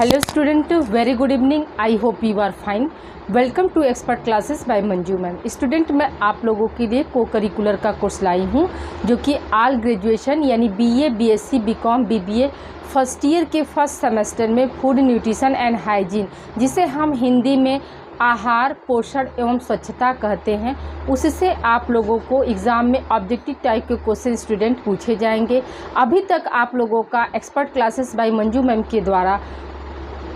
Hello student, very good evening. I hope you are fine. Welcome to expert classes by Manju ma'am. Student, मैं आप लोगों के लिए को करिकुलर का कोर्स लाई हूँ जो कि ऑल ग्रेजुएशन यानी BA, BSc, BCom, BBA first year के फर्स्ट सेमेस्टर में फूड न्यूट्रिशन एंड हाइजीन, जिसे हम हिंदी में आहार, पोषण एवं स्वच्छता कहते हैं, उससे आप लोगों को एग्ज़ाम में ऑब्जेक्टिव टाइप के क्वेश्चन स्टूडेंट पूछे जाएंगे। अभी तक आप लोगों का expert classes by Manju ma'am के द्वारा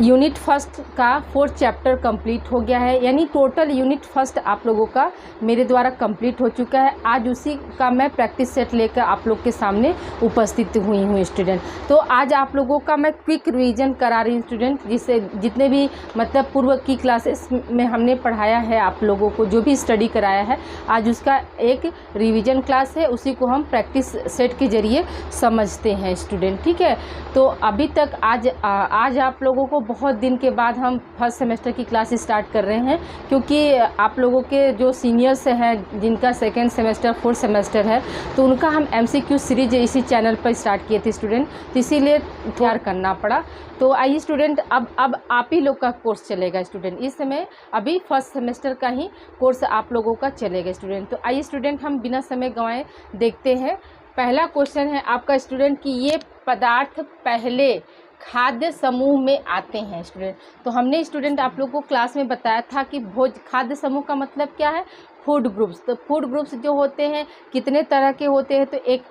यूनिट फर्स्ट का 4th चैप्टर कंप्लीट हो गया है, यानी टोटल यूनिट फर्स्ट आप लोगों का मेरे द्वारा कंप्लीट हो चुका है। आज उसी का मैं प्रैक्टिस सेट लेकर आप लोग के सामने उपस्थित हुई हूँ स्टूडेंट। तो आज आप लोगों का मैं क्विक रिवीजन करा रही हूँ स्टूडेंट, जिससे जितने भी मतलब पूर्व की क्लासेस में हमने पढ़ाया है आप लोगों को, जो भी स्टडी कराया है, आज उसका एक रिवीजन क्लास है, उसी को हम प्रैक्टिस सेट के ज़रिए समझते हैं स्टूडेंट। ठीक है, तो अभी तक आज आप लोगों को बहुत दिन के बाद हम फर्स्ट सेमेस्टर की क्लास स्टार्ट कर रहे हैं, क्योंकि आप लोगों के जो सीनियर्स हैं जिनका सेकेंड सेमेस्टर 4th सेमेस्टर है, तो उनका हम MCQ सीरीज इसी चैनल पर स्टार्ट किए थे स्टूडेंट, तो इसीलिए तैयार करना पड़ा। तो आइए स्टूडेंट, अब आप ही लोग का कोर्स चलेगा स्टूडेंट। इस समय अभी फर्स्ट सेमेस्टर का ही कोर्स आप लोगों का चलेगा स्टूडेंट। तो आइए स्टूडेंट, हम बिना समय गंवाए देखते हैं। पहला क्वेश्चन है आपका स्टूडेंट कि ये पदार्थ पहले खाद्य समूह में आते हैं स्टूडेंट। तो हमने स्टूडेंट आप लोगों को क्लास में बताया था कि खाद्य समूह का मतलब क्या है, फूड ग्रुप्स। तो फूड ग्रुप्स जो होते हैं कितने तरह के होते हैं, तो एक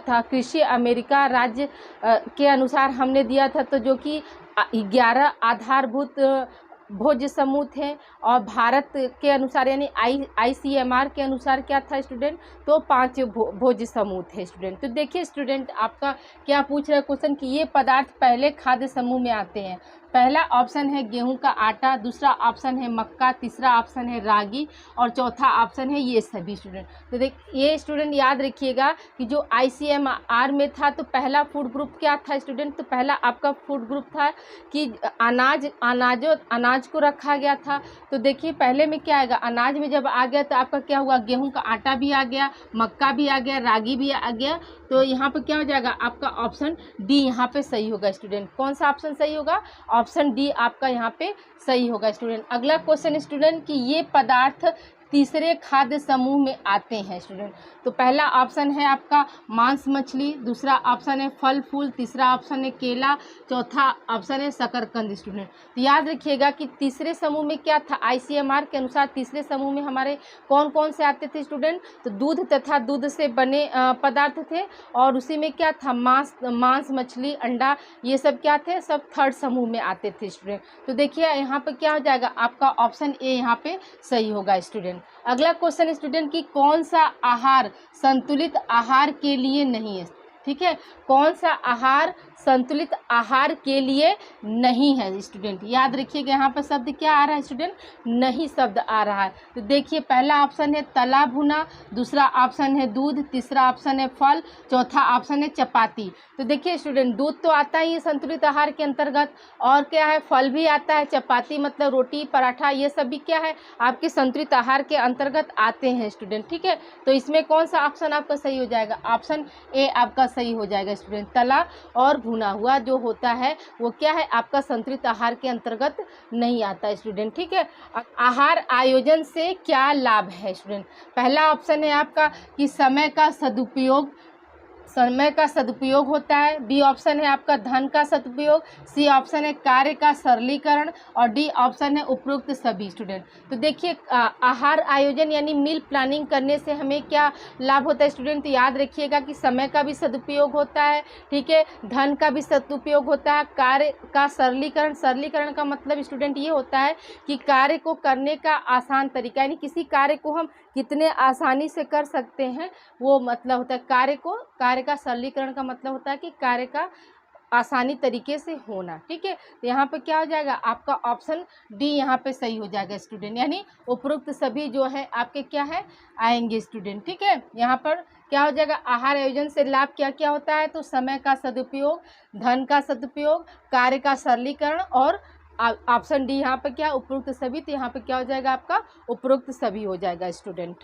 था कृषि अमेरिका राज्य के अनुसार हमने दिया था, तो जो कि 11 आधारभूत भोज्य समूह थे, और भारत के अनुसार यानी ICMR के अनुसार क्या था स्टूडेंट, तो 5 भोज्य समूह थे स्टूडेंट। तो देखिए स्टूडेंट, आपका क्या पूछ रहा है क्वेश्चन कि ये पदार्थ पहले खाद्य समूह में आते हैं। पहला ऑप्शन है गेहूं का आटा, दूसरा ऑप्शन है मक्का, तीसरा ऑप्शन है रागी, और चौथा ऑप्शन है ये सभी स्टूडेंट। तो ये स्टूडेंट याद रखिएगा कि जो ICMR में था, तो पहला फूड ग्रुप क्या था स्टूडेंट, तो पहला आपका फूड ग्रुप था कि अनाज को रखा गया था। तो देखिए पहले में क्या आएगा, अनाज में जब आ गया तो आपका क्या हुआ, गेहूं का आटा भी आ गया, मक्का भी आ गया, रागी भी आ गया। तो यहाँ पे क्या हो जाएगा, आपका ऑप्शन डी यहाँ पे सही होगा स्टूडेंट। कौन सा ऑप्शन सही होगा, ऑप्शन डी आपका यहाँ पे सही होगा स्टूडेंट। अगला क्वेश्चन स्टूडेंट कि ये पदार्थ तीसरे खाद्य समूह में आते हैं स्टूडेंट। तो पहला ऑप्शन है आपका मांस मछली, दूसरा ऑप्शन है फल फूल, तीसरा ऑप्शन है केला, चौथा ऑप्शन है शकरकंद स्टूडेंट। तो याद रखिएगा कि तीसरे समूह में क्या था, ICMR के अनुसार तीसरे समूह में हमारे कौन कौन से आते थे स्टूडेंट, तो दूध तथा दूध से बने पदार्थ थे, और उसी में क्या था, मांस मछली अंडा, ये सब क्या थे, सब थर्ड समूह में आते थे स्टूडेंट। तो देखिए यहाँ पे क्या हो जाएगा, आपका ऑप्शन ए यहाँ पे सही होगा स्टूडेंट। अगला क्वेश्चन स्टूडेंट कि कौन सा आहार संतुलित आहार के लिए नहीं है। ठीक है, कौन सा आहार संतुलित आहार के लिए नहीं है स्टूडेंट। याद रखिएगा यहाँ पर शब्द क्या आ रहा है स्टूडेंट, नहीं शब्द आ रहा है। तो देखिए पहला ऑप्शन है तला भुना, दूसरा ऑप्शन है दूध, तीसरा ऑप्शन है फल, चौथा ऑप्शन है चपाती। तो देखिए स्टूडेंट, दूध तो आता ही है संतुलित आहार के अंतर्गत, और क्या है, फल भी आता है, चपाती मतलब रोटी पराठा, ये सब भी क्या है, आपके संतुलित आहार के अंतर्गत आते हैं स्टूडेंट। ठीक है, तो इसमें कौन सा ऑप्शन आपका सही हो जाएगा, ऑप्शन ए आपका सही हो जाएगा स्टूडेंट। तला और भुना हुआ जो होता है वो क्या है, आपका संतुलित आहार के अंतर्गत नहीं आता स्टूडेंट। ठीक है, आहार आयोजन से क्या लाभ है स्टूडेंट। पहला ऑप्शन है आपका कि समय का सदुपयोग होता है, बी ऑप्शन है आपका धन का सदुपयोग, सी ऑप्शन है कार्य का सरलीकरण, और डी ऑप्शन है उपरोक्त सभी स्टूडेंट। तो देखिए आहार आयोजन यानी मील प्लानिंग करने से हमें क्या लाभ होता है स्टूडेंट, तो याद रखिएगा कि समय का भी सदुपयोग होता है, ठीक है, धन का भी सदुपयोग होता है, कार्य का सरलीकरण का मतलब स्टूडेंट ये होता है कि कार्य को करने का आसान तरीका, यानी किसी कार्य को हम कितने आसानी से कर सकते हैं, वो मतलब होता है कार्य का सरलीकरण का मतलब होता है कि कार्य का आसानी तरीके से होना। ठीक है, तो यहाँ पे क्या हो जाएगा, आपका ऑप्शन डी यहाँ पे सही हो जाएगा स्टूडेंट, यानी उपरोक्त सभी जो है आपके क्या है आएंगे स्टूडेंट। ठीक है, यहाँ पर क्या हो जाएगा, आहार आयोजन से लाभ क्या क्या होता है, तो समय का सदुपयोग, धन का सदुपयोग, कार्य का सरलीकरण, और ऑप्शन डी यहाँ पे क्या उपरोक्त सभी। तो यहाँ पे क्या हो जाएगा, आपका उपरोक्त सभी हो जाएगा स्टूडेंट।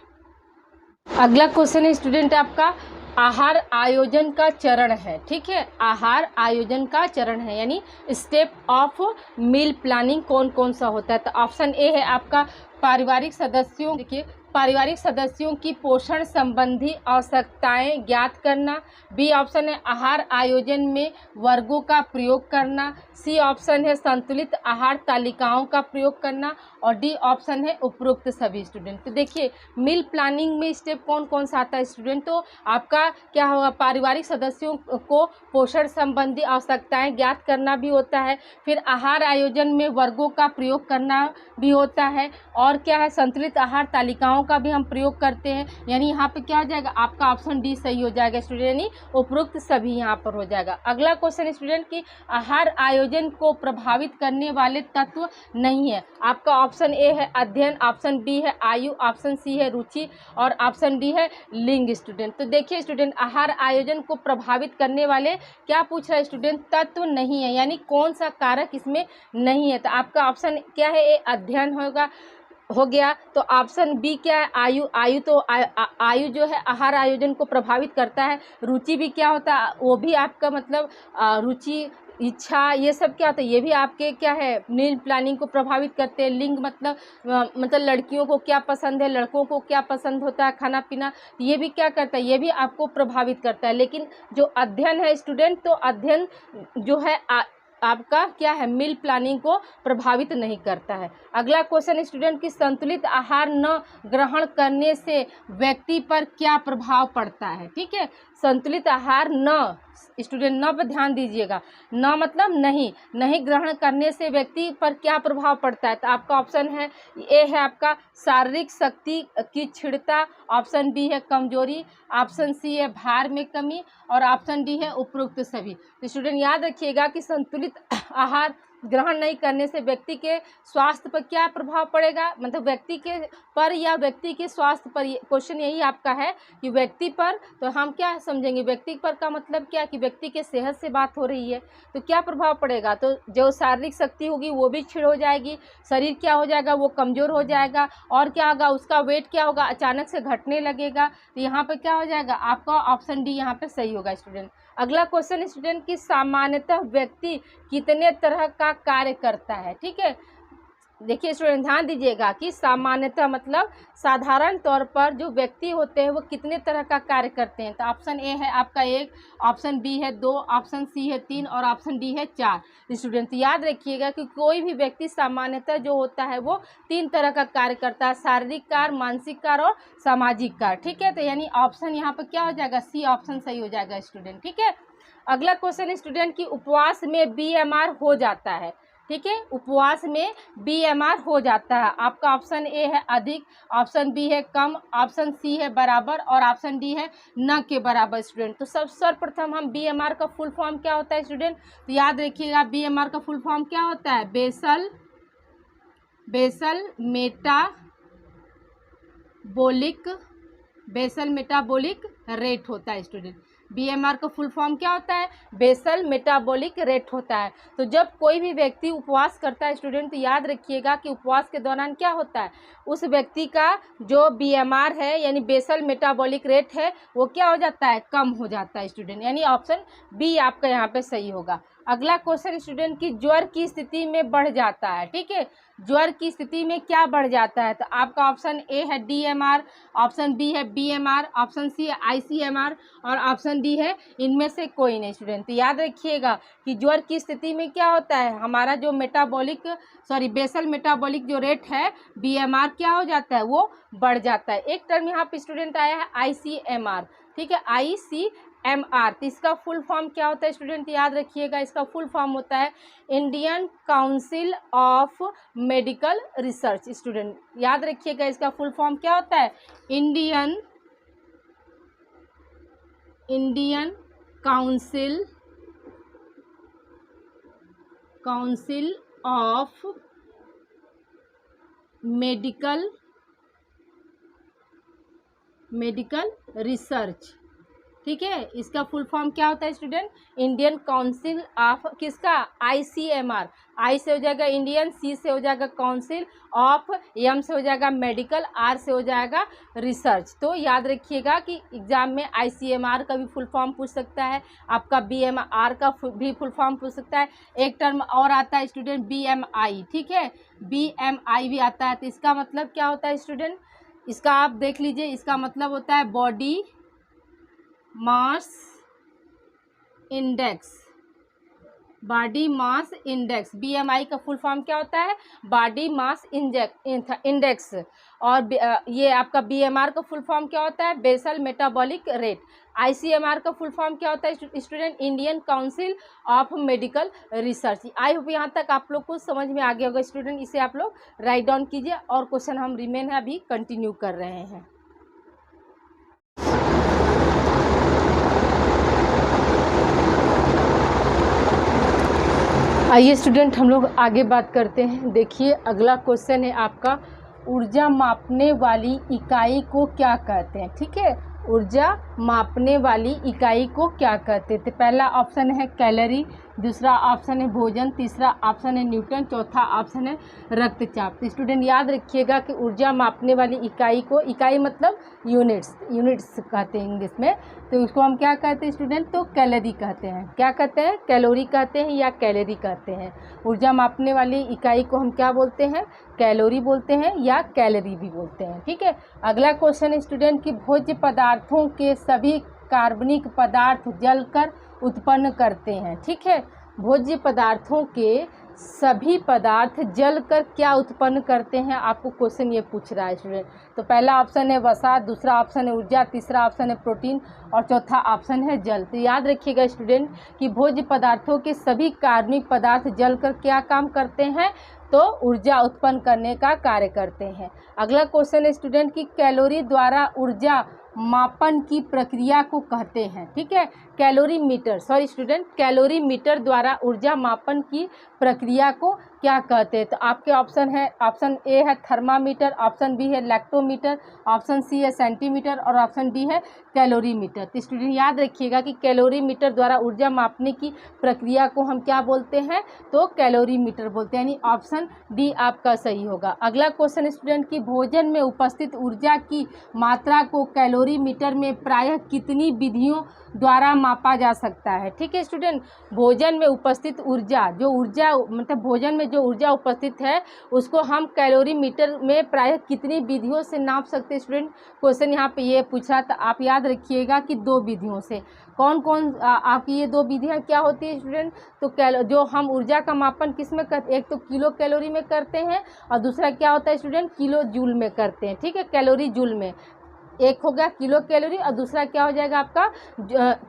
अगला क्वेश्चन है स्टूडेंट आपका आहार आयोजन का चरण है, ठीक है। आहार आयोजन का चरण है यानी स्टेप ऑफ मील प्लानिंग कौन कौन सा होता है। तो ऑप्शन ए है आपका पारिवारिक सदस्यों, देखिए पारिवारिक सदस्यों की पोषण संबंधी आवश्यकताएं ज्ञात करना। बी ऑप्शन है आहार आयोजन में वर्गों का प्रयोग करना। सी ऑप्शन है संतुलित आहार तालिकाओं का प्रयोग करना। और डी ऑप्शन है उपरोक्त सभी स्टूडेंट। तो देखिए मील प्लानिंग में स्टेप कौन कौन सा आता है स्टूडेंट। तो आपका क्या होगा, पारिवारिक सदस्यों को पोषण संबंधी आवश्यकताएं ज्ञात करना भी होता है, फिर आहार आयोजन में वर्गों का प्रयोग करना भी होता है, और क्या है संतुलित आहार तालिकाओं का भी हम प्रयोग करते हैं। यानी यहाँ पे क्या हो जाएगा आपका ऑप्शन डी सही हो जाएगा स्टूडेंट, यानी उपरोक्त सभी यहाँ पर हो जाएगा। अगला क्वेश्चन स्टूडेंट की आहार आयोजन को प्रभावित करने वाले तत्व नहीं है। आपका ऑप्शन ए है अध्ययन, ऑप्शन बी है आयु, ऑप्शन सी है रुचि और ऑप्शन डी है लिंग स्टूडेंट। तो देखिए स्टूडेंट आहार आयोजन को प्रभावित करने वाले क्या पूछ रहा है स्टूडेंट, तत्व नहीं है, यानी कौन सा कारक इसमें नहीं है। तो आपका ऑप्शन क्या है, ए अध्ययन होगा, हो गया। तो ऑप्शन बी क्या है, आयु। आयु तो आयु जो है आहार आयोजन को प्रभावित करता है। रुचि भी क्या होता है, वो भी आपका मतलब रुचि इच्छा ये सब क्या होता है, ये भी आपके क्या है मील प्लानिंग को प्रभावित करते हैं। लिंग मतलब लड़कियों को क्या पसंद है, लड़कों को क्या पसंद होता है खाना पीना, ये भी क्या करता है, ये भी आपको प्रभावित करता है। लेकिन जो अध्ययन है स्टूडेंट, तो अध्ययन जो है आपका क्या है मील प्लानिंग को प्रभावित नहीं करता है। अगला क्वेश्चन स्टूडेंट की संतुलित आहार न ग्रहण करने से व्यक्ति पर क्या प्रभाव पड़ता है। ठीक है, संतुलित आहार न, स्टूडेंट न पर ध्यान दीजिएगा, न मतलब नहीं ग्रहण करने से व्यक्ति पर क्या प्रभाव पड़ता है। तो आपका ऑप्शन है ए है आपका शारीरिक शक्ति की क्षीणता, ऑप्शन बी है कमजोरी, ऑप्शन सी है भार में कमी और ऑप्शन डी है उपरोक्त सभी। तो स्टूडेंट याद रखिएगा कि संतुलित आहार ग्रहण नहीं करने से व्यक्ति के स्वास्थ्य पर क्या प्रभाव पड़ेगा, मतलब व्यक्ति के पर या व्यक्ति के स्वास्थ्य पर। क्वेश्चन यही आपका है कि व्यक्ति पर, तो हम क्या समझेंगे व्यक्ति पर का मतलब क्या कि व्यक्ति के सेहत से बात हो रही है, तो क्या प्रभाव पड़ेगा, तो जो शारीरिक शक्ति होगी वो भी क्षीण हो जाएगी, शरीर क्या हो जाएगा वो कमज़ोर हो जाएगा, और क्या होगा उसका वेट क्या होगा अचानक से घटने लगेगा। तो यहाँ पर क्या हो जाएगा आपका ऑप्शन डी यहाँ पे सही होगा स्टूडेंट। अगला क्वेश्चन स्टूडेंट की सामान्यतः व्यक्ति कितने तरह का कार्य करता है। ठीक है, देखिए स्टूडेंट ध्यान दीजिएगा कि सामान्यतः मतलब साधारण तौर पर जो व्यक्ति होते हैं वो कितने तरह का कार्य करते हैं। तो ऑप्शन ए है आपका 1, ऑप्शन बी है 2, ऑप्शन सी है 3 और ऑप्शन डी है 4। स्टूडेंट याद रखिएगा कि कोई भी व्यक्ति सामान्यतः जो होता है वो 3 तरह का कार्य करता है, शारीरिक कार्य, मानसिक कार्य और सामाजिक कार्य। ठीक है, तो यानी ऑप्शन यहाँ पर क्या हो जाएगा, सी ऑप्शन सही हो जाएगा स्टूडेंट। ठीक है, अगला क्वेश्चन स्टूडेंट की उपवास में BMR हो जाता है। ठीक है, उपवास में BMR हो जाता है। आपका ऑप्शन ए है अधिक, ऑप्शन बी है कम, ऑप्शन सी है बराबर और ऑप्शन डी है न के बराबर। स्टूडेंट तो सर्वप्रथम हम BMR का फुल फॉर्म क्या होता है स्टूडेंट, तो याद रखिएगा BMR का फुल फॉर्म क्या होता है, बेसल मेटाबॉलिक रेट होता है स्टूडेंट। BMR का फुल फॉर्म क्या होता है, बेसल मेटाबॉलिक रेट होता है। तो जब कोई भी व्यक्ति उपवास करता है स्टूडेंट, तो याद रखिएगा कि उपवास के दौरान क्या होता है, उस व्यक्ति का जो BMR है यानी बेसल मेटाबॉलिक रेट है वो क्या हो जाता है, कम हो जाता है स्टूडेंट, यानी ऑप्शन बी आपका यहाँ पे सही होगा। अगला क्वेश्चन स्टूडेंट की ज्वर की स्थिति में बढ़ जाता है। ठीक है, ज्वर की स्थिति में क्या बढ़ जाता है, तो आपका ऑप्शन ए है DMR, ऑप्शन बी है BMR, ऑप्शन सी है ICMR और ऑप्शन डी है इनमें से कोई नहीं। स्टूडेंट तो याद रखिएगा कि ज्वर की स्थिति में क्या होता है, हमारा जो बेसल मेटाबॉलिक जो रेट है BMR क्या हो जाता है, वो बढ़ जाता है। एक टर्म यहाँ पे स्टूडेंट आया है ICMR। ठीक है, ICMR, तो इसका फुल फॉर्म क्या होता है स्टूडेंट, याद रखिएगा इसका फुल फॉर्म होता है Indian council of medical research. Student याद रखिएगा इसका फुल फॉर्म क्या होता है, Indian council of medical research. ठीक है। इसका फुल फॉर्म क्या होता है स्टूडेंट? इंडियन काउंसिल ऑफ किसका? ICMR। आई से हो जाएगा इंडियन, सी से हो जाएगा काउंसिल ऑफ, एम से हो जाएगा मेडिकल, आर से हो जाएगा रिसर्च। तो याद रखिएगा कि एग्जाम में ICMR का भी फुल फॉर्म पूछ सकता है, आपका BMR का भी फुल फॉर्म पूछ सकता है। एक टर्म और आता है स्टूडेंट BMI, ठीक है, BMI भी आता है। तो इसका मतलब क्या होता है स्टूडेंट? इसका आप देख लीजिए, इसका मतलब होता है body mass index, body mass index. BMI का फुल फॉर्म क्या होता है? Body mass index. और ये आपका BMR का फुल फॉर्म क्या होता है? Basal metabolic rate. ICMR का फुल फॉर्म क्या होता है student? Indian council of medical research. I hope यहाँ तक आप लोग को समझ में आ गया होगा स्टूडेंट। इसे आप लोग राइट डाउन कीजिए और क्वेश्चन हम रिमेन है अभी कंटिन्यू कर रहे हैं। आइए स्टूडेंट हम लोग आगे बात करते हैं। देखिए अगला क्वेश्चन है आपका, ऊर्जा मापने वाली इकाई को क्या कहते हैं? ठीक है, ऊर्जा मापने वाली इकाई को क्या कहते हैं? तो पहला ऑप्शन है कैलोरी, दूसरा ऑप्शन है भोजन, तीसरा ऑप्शन है न्यूटन, चौथा ऑप्शन है रक्तचाप। तो स्टूडेंट याद रखिएगा कि ऊर्जा मापने वाली इकाई को, इकाई मतलब यूनिट्स कहते हैं इंग्लिश में, तो उसको हम क्या कहते हैं स्टूडेंट? तो कैलोरी कहते हैं। क्या कहते हैं? कैलोरी कहते हैं या कैलोरी कहते हैं। ऊर्जा मापने वाली इकाई को हम क्या बोलते हैं? कैलोरी बोलते हैं या कैलोरी भी बोलते हैं। ठीक है। अगला क्वेश्चन है स्टूडेंट कि भोज्य पदार्थों के सभी कार्बनिक पदार्थ जलकर उत्पन्न करते हैं। ठीक है, भोज्य पदार्थों के सभी पदार्थ जलकर क्या उत्पन्न करते हैं? आपको क्वेश्चन ये पूछ रहा है स्टूडेंट। तो पहला ऑप्शन है वसा, दूसरा ऑप्शन है ऊर्जा, तीसरा ऑप्शन है प्रोटीन और चौथा ऑप्शन है जल। तो याद रखिएगा स्टूडेंट कि भोज्य पदार्थों के सभी कार्बनिक पदार्थ जलकर क्या काम करते हैं? तो ऊर्जा उत्पन्न करने का कार्य करते हैं। अगला क्वेश्चन है स्टूडेंट कि कैलोरी द्वारा ऊर्जा मापन की प्रक्रिया को कहते हैं। ठीक है, कैलोरी मीटर द्वारा ऊर्जा मापन की प्रक्रिया को क्या कहते हैं? तो आपके ऑप्शन है, ऑप्शन ए है थर्मामीटर, ऑप्शन बी है लैक्टोमीटर, ऑप्शन सी है सेंटीमीटर और ऑप्शन डी है कैलोरीमीटर। तो स्टूडेंट याद रखिएगा कि कैलोरीमीटर द्वारा ऊर्जा मापने की प्रक्रिया को हम क्या बोलते हैं? तो कैलोरीमीटर बोलते हैं, यानी ऑप्शन डी आपका सही होगा। अगला क्वेश्चन स्टूडेंट की भोजन में उपस्थित ऊर्जा की मात्रा को कैलोरीमीटर में प्रायः कितनी विधियों द्वारा मापा जा सकता है? ठीक है स्टूडेंट, भोजन में उपस्थित ऊर्जा, जो ऊर्जा मतलब भोजन में जो ऊर्जा उपस्थित है उसको हम कैलोरीमीटर में प्रायः कितनी विधियों से नाप सकते हैं स्टूडेंट? क्वेश्चन यहाँ पे ये पूछा, तो आप याद रखिएगा कि 2 विधियों से। कौन कौन आपकी ये 2 विधियाँ क्या होती है स्टूडेंट? तो जो हम ऊर्जा का मापन किस में करते, एक तो किलो कैलोरी में करते हैं और दूसरा क्या होता है स्टूडेंट? किलो जूल में करते हैं। ठीक है, कैलोरी जूल में। एक हो गया किलो कैलोरी और दूसरा क्या हो जाएगा आपका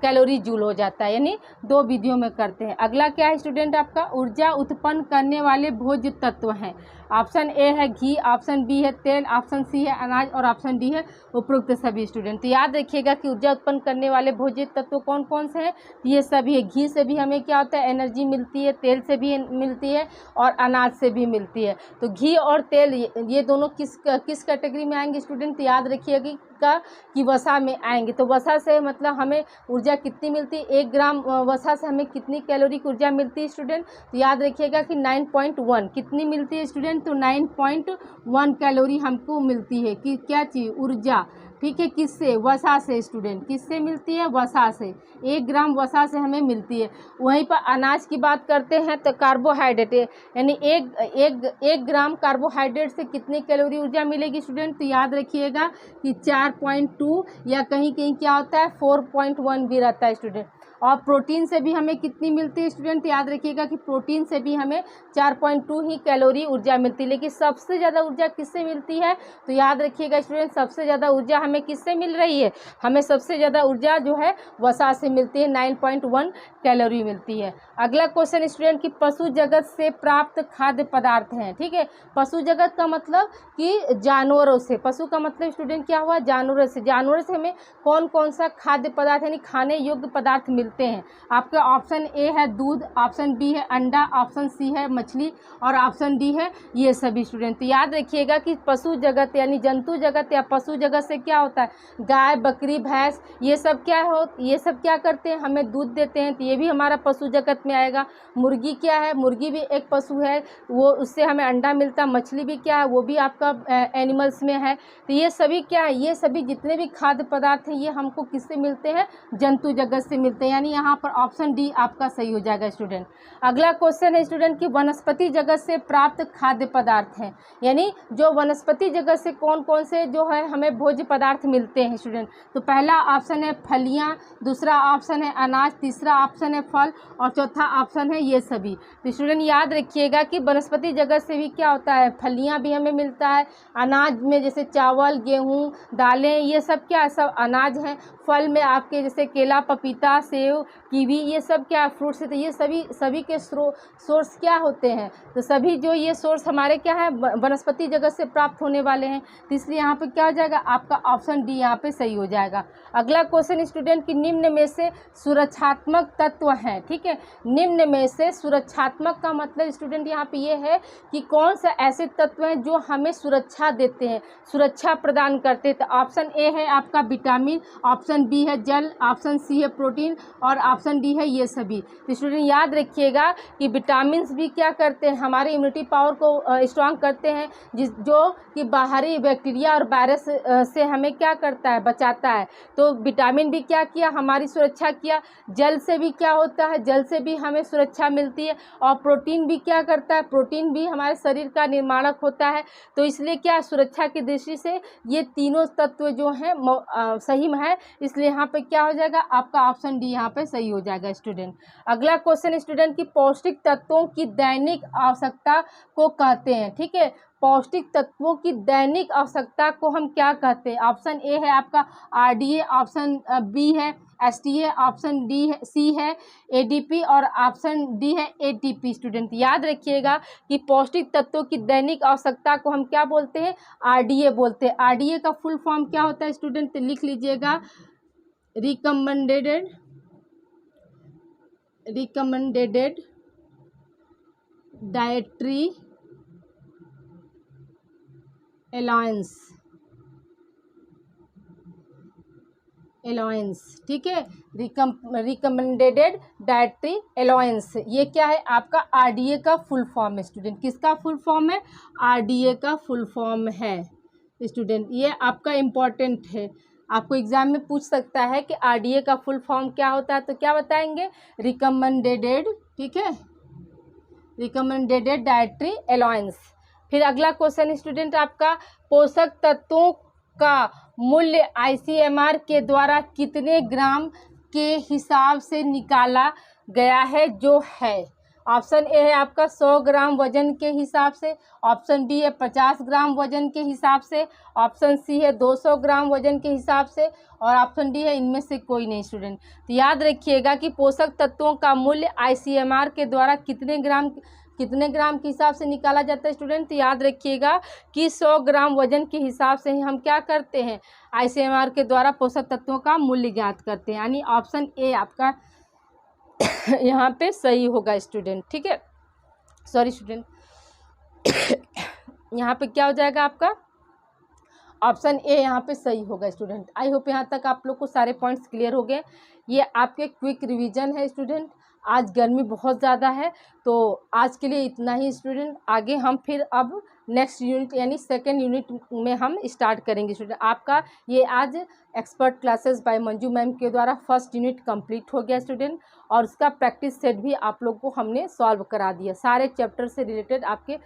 कैलोरी जूल हो जाता है, यानी 2 विधियों में करते हैं। अगला क्या है स्टूडेंट आपका? ऊर्जा उत्पन्न करने वाले भोज्य तत्व हैं। ऑप्शन ए है घी, ऑप्शन बी है तेल, ऑप्शन सी है अनाज और ऑप्शन डी है उपरोक्त सभी। स्टूडेंट तो याद रखिएगा कि ऊर्जा उत्पन्न करने वाले भोज्य तत्व कौन कौन से हैं? ये सभी है। घी से भी हमें क्या होता है? एनर्जी मिलती है, तेल से भी मिलती है और अनाज से भी मिलती है। तो घी और तेल ये दोनों किस कैटेगरी में आएंगे स्टूडेंट? तो याद रखिएगा कि वसा में आएंगे। तो वसा से मतलब हमें ऊर्जा कितनी मिलती है? 1 ग्राम वसा से हमें कितनी कैलोरी की ऊर्जा मिलती है स्टूडेंट? तो याद रखिएगा कि 9.1 कितनी मिलती है स्टूडेंट? तो 9.1 कैलोरी हमको मिलती है कि क्या चीज़? ऊर्जा। ठीक है, किससे? वसा से स्टूडेंट। किससे मिलती है? वसा से। 1 ग्राम वसा से हमें मिलती है। वहीं पर अनाज की बात करते हैं तो कार्बोहाइड्रेट, यानी एक ग्राम कार्बोहाइड्रेट से कितनी कैलोरी ऊर्जा मिलेगी स्टूडेंट? तो याद रखिएगा कि 4.2 या कहीं कहीं क्या होता है 4.1 भी रहता है स्टूडेंट। और प्रोटीन से भी हमें कितनी मिलती है स्टूडेंट? याद रखिएगा कि प्रोटीन से भी हमें 4.2 ही कैलोरी ऊर्जा मिलती है। लेकिन सबसे ज़्यादा ऊर्जा किससे मिलती है? तो याद रखिएगा स्टूडेंट, सबसे ज़्यादा ऊर्जा हमें किससे मिल रही है? हमें सबसे ज़्यादा ऊर्जा जो है वसा से मिलती है, 9.1 कैलोरी मिलती है। अगला क्वेश्चन स्टूडेंट की पशु जगत से प्राप्त खाद्य पदार्थ हैं। ठीक है, पशु जगत का मतलब कि जानवरों से। पशु का मतलब स्टूडेंट क्या हुआ? जानवरों से। जानवरों से हमें कौन कौन सा खाद्य पदार्थ यानी खाने योग्य पदार्थ मिलते मिलते हैं। आपका ऑप्शन ए है दूध, ऑप्शन बी है अंडा, ऑप्शन सी है मछली और ऑप्शन डी है ये सभी स्टूडेंट। तो याद रखिएगा कि पशु जगत यानी जंतु जगत या पशु जगत से क्या होता है, गाय बकरी भैंस ये सब क्या करते हैं, हमें दूध देते हैं, तो ये भी हमारा पशु जगत में आएगा। मुर्गी क्या है, मुर्गी भी एक पशु है, वो उससे हमें अंडा मिलता है। मछली भी क्या है, वो भी आपका एनिमल्स में है। तो ये सभी क्या है, ये सभी जितने भी खाद्य पदार्थ हैं ये हमको किससे मिलते हैं, जंतु जगत से मिलते हैं। यानी यहाँ पर ऑप्शन डी आपका सही हो जाएगा स्टूडेंट। अगला क्वेश्चन है स्टूडेंट कि वनस्पति जगत से प्राप्त खाद्य पदार्थ हैं, यानी जो वनस्पति जगत से कौन कौन से जो है हमें भोज्य पदार्थ मिलते हैं स्टूडेंट। तो पहला ऑप्शन है फलियाँ, दूसरा ऑप्शन है अनाज, तीसरा ऑप्शन है फल और चौथा ऑप्शन है ये सभी। तो स्टूडेंट याद रखिएगा कि वनस्पति जगत से भी क्या होता है, फलियाँ भी हमें मिलता है, अनाज में जैसे चावल गेहूँ दालें ये सब क्या है, सब अनाज हैं। फल में आपके जैसे केला पपीता सेब कीवी ये सब क्या फ्रूट्स है। तो ये सभी के सोर्स क्या होते हैं, तो सभी जो ये सोर्स हमारे क्या है वनस्पति जगत से प्राप्त होने वाले हैं। तो इसलिए यहाँ पे क्या हो जाएगा, आपका ऑप्शन डी यहाँ पे सही हो जाएगा। अगला क्वेश्चन स्टूडेंट कि निम्न में से सुरक्षात्मक तत्व हैं, ठीक है। निम्न में से सुरक्षात्मक का मतलब स्टूडेंट यहाँ पे ये है कि कौन सा ऐसे तत्व हैं जो हमें सुरक्षा देते हैं, सुरक्षा प्रदान करते हैं। तो ऑप्शन ए है आपका विटामिन, ऑप्शन बी है जल, ऑप्शन सी है प्रोटीन और ऑप्शन डी है ये सभी। तो स्टूडेंट याद रखिएगा कि विटामिन भी क्या करते हैं, हमारे इम्यूनिटी पावर को स्ट्रांग करते हैं, जो कि बाहरी बैक्टीरिया और वायरस से हमें क्या करता है, बचाता है। तो विटामिन भी क्या किया, हमारी सुरक्षा किया। जल से भी क्या होता है, जल से भी हमें सुरक्षा मिलती है। और प्रोटीन भी क्या करता है, प्रोटीन भी हमारे शरीर का निर्माणक होता है। तो इसलिए क्या सुरक्षा की दृष्टि से ये तीनों तत्व जो हैं सही में है, इसलिए यहाँ पे क्या हो जाएगा, आपका ऑप्शन डी यहाँ पे सही हो जाएगा स्टूडेंट। अगला क्वेश्चन स्टूडेंट की पौष्टिक तत्वों की दैनिक आवश्यकता को कहते हैं, ठीक है। पौष्टिक तत्वों की दैनिक आवश्यकता को हम क्या कहते हैं। ऑप्शन ए है आपका आरडीए, ऑप्शन बी है एसटीए, ऑप्शन डी है सी है एडीपी और ऑप्शन डी है एटीपी। स्टूडेंट याद रखिएगा कि पौष्टिक तत्वों की दैनिक आवश्यकता को हम क्या बोलते हैं, आरडीए बोलते हैं। आरडीए का फुल फॉर्म क्या होता है स्टूडेंट, लिख लीजिएगा, रिकमेंडेड डाइटरी अलाउंस, ठीक है। रिकमेंडेड डाइटरी अलाउंस ये क्या है, आपका आरडीए का फुल फॉर्म है स्टूडेंट। किसका फुल फॉर्म है, आरडीए का फुल फॉर्म है स्टूडेंट। ये आपका इम्पॉर्टेंट है, आपको एग्जाम में पूछ सकता है कि आरडीए का फुल फॉर्म क्या होता है, तो क्या बताएंगे, रिकमेंडेड, ठीक है, रिकमेंडेड डाइटरी अलाउंस। फिर अगला क्वेश्चन स्टूडेंट आपका पोषक तत्वों का मूल्य आईसीएमआर के द्वारा कितने ग्राम के हिसाब से निकाला गया है, जो है। ऑप्शन ए है आपका 100 ग्राम वजन के हिसाब से, ऑप्शन बी है 50 ग्राम वजन के हिसाब से, ऑप्शन सी है 200 ग्राम वजन के हिसाब से और ऑप्शन डी है इनमें से कोई नहीं स्टूडेंट। तो याद रखिएगा कि पोषक तत्वों का मूल्य आईसीएमआर के द्वारा कितने ग्राम के हिसाब से निकाला जाता है स्टूडेंट। तो याद रखिएगा कि 100 ग्राम वजन के हिसाब से ही हम क्या करते हैं, आईसीएमआर के द्वारा पोषक तत्वों का मूल्य ज्ञात करते हैं। यानी ऑप्शन ए आपका यहाँ पे सही होगा स्टूडेंट, ठीक है। सॉरी स्टूडेंट, यहाँ पे क्या हो जाएगा आपका ऑप्शन ए यहाँ पे सही होगा स्टूडेंट। आई होप यहाँ तक आप लोग को सारे पॉइंट्स क्लियर हो गए। ये आपके क्विक रिवीजन है स्टूडेंट। आज गर्मी बहुत ज़्यादा है, तो आज के लिए इतना ही स्टूडेंट। आगे हम फिर अब नेक्स्ट यूनिट यानी सेकेंड यूनिट में हम स्टार्ट करेंगे स्टूडेंट। आपका ये आज expert classes by Manju ma'am के द्वारा फर्स्ट यूनिट कंप्लीट हो गया स्टूडेंट, और उसका प्रैक्टिस सेट भी आप लोग को हमने सॉल्व करा दिया। सारे चैप्टर से रिलेटेड आपके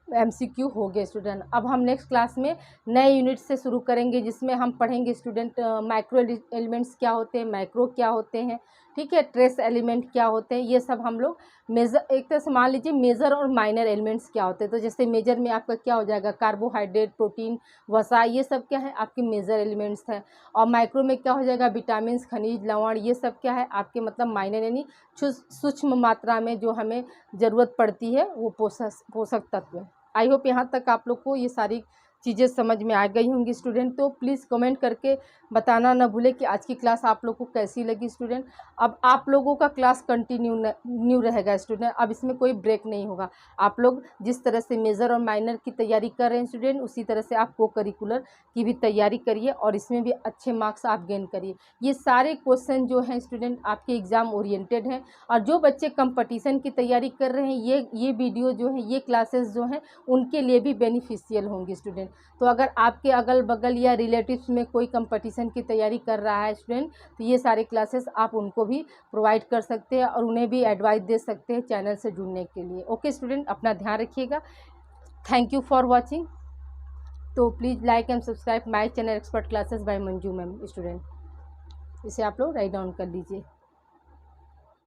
एमसीक्यू हो गए स्टूडेंट। अब हम नेक्स्ट क्लास में नए यूनिट से शुरू करेंगे, जिसमें हम पढ़ेंगे स्टूडेंट माइक्रो एलिमेंट्स क्या होते हैं, मैक्रो क्या होते हैं, ठीक है, ट्रेस एलिमेंट क्या होते हैं, ये सब हम लोग मेजर, एक तरह से मान लीजिए मेजर और माइनर एलिमेंट्स क्या होते हैं। तो जैसे मेजर में आपका क्या हो जाएगा, कार्बोहाइड्रेट प्रोटीन वसा, ये सब क्या है आपके मेजर एलिमेंट्स हैं। और माइक्रो में क्या हो जाएगा, विटामिन खनिज लवण, ये सब क्या है आपके मतलब माइनर यानी सूक्ष्म मात्रा में जो हमें ज़रूरत पड़ती है वो पोषक तत्व। आई होप यहाँ तक आप लोग को ये सारी चीज़ें समझ में आ गई होंगी स्टूडेंट। तो प्लीज़ कमेंट करके बताना ना भूले कि आज की क्लास आप लोग को कैसी लगी स्टूडेंट। अब आप लोगों का क्लास कंटिन्यू रहेगा स्टूडेंट, अब इसमें कोई ब्रेक नहीं होगा। आप लोग जिस तरह से मेजर और माइनर की तैयारी कर रहे हैं स्टूडेंट, उसी तरह से आप को करिकुलर की भी तैयारी करिए और इसमें भी अच्छे मार्क्स आप गेन करिए। ये सारे क्वेश्चन जो हैं स्टूडेंट आपके एग्ज़ाम ओरिएंटेड हैं, और जो बच्चे कंपटीशन की तैयारी कर रहे हैं ये वीडियो जो है, ये क्लासेस जो हैं उनके लिए भी बेनिफिशियल होंगी स्टूडेंट। तो अगर आपके अगल बगल या रिलेटिव्स में कोई कंपटीशन की तैयारी कर रहा है स्टूडेंट, तो ये सारे क्लासेस आप उनको भी प्रोवाइड कर सकते हैं और उन्हें भी एडवाइस दे सकते हैं चैनल से जुड़ने के लिए। ओके स्टूडेंट, अपना ध्यान रखिएगा। Thank you for watching. तो please like and subscribe my channel expert classes by Manju ma'am student. इसे आप लोग राइट डाउन कर लीजिए।